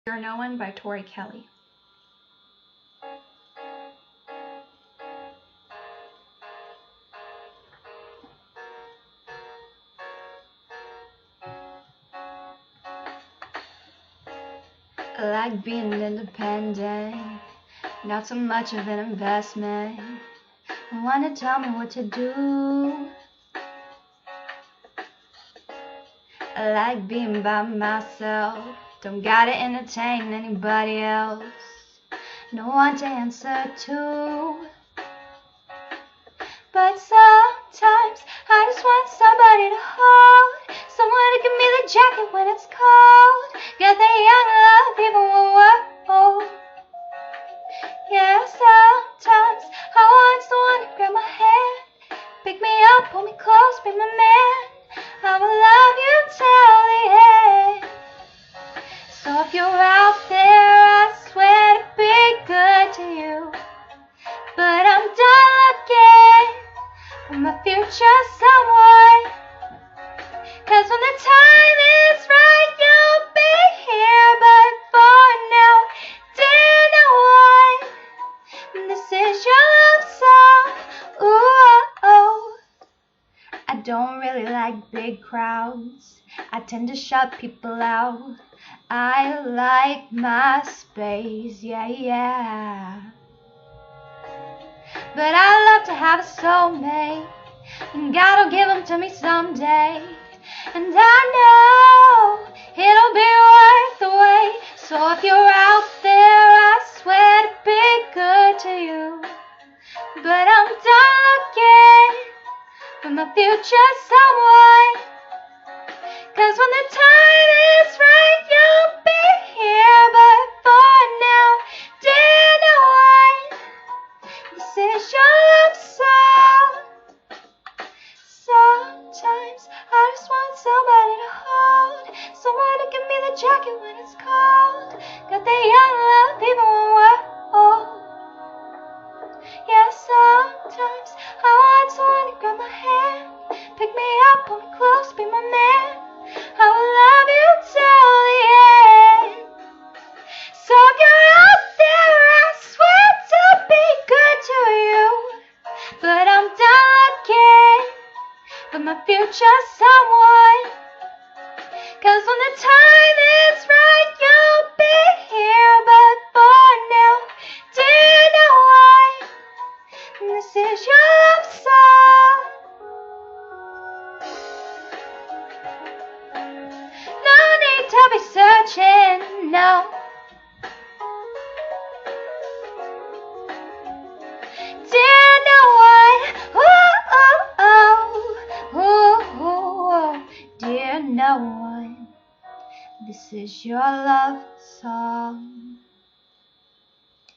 You're No One by Tori Kelly. I like being independent, not so much of an investment. No one to tell me what to do. I like being by myself, don't gotta entertain anybody else. No one to answer to. But sometimes I just want somebody to hold, someone to give me the jacket when it's cold, get that young love even when we're old. Yeah, sometimes I want someone to grab my hand, pick me up, pull me close, be my man. I will love you till the end. So if you're out there, I swear to be good to you, but I'm done looking for my future someone. 'Cause when the time is right, you'll be here. But for now, dear no one, this is your love song. Ooh, oh. I don't really like big crowds, I tend to shut people out. I like my space, yeah. But I love to have a soulmate, and God will give them to me someday. And I know it'll be worth the wait. So if you're out there, I swear to be good to you, but I'm done looking for my future someone. 'Cause when the time is right, you'll be here. But for now, dear no one, this is your love song. Sometimes I just want somebody to hold, someone to give me the jacket when it's cold, got that young love even when we're old. Yeah, sometimes I want someone to grab my hand, pick me up, pull me close, be my man. I will love you till the end. So if you're out there, I swear to be good to you, but I'm done looking for my future someone. 'Cause when the time is right, you'll be here. But for now, dear no one, this is your love song. No need to be searching, no. Dear no one, ooh, ooh, ooh, ooh, ooh. Dear no one, this is your love song.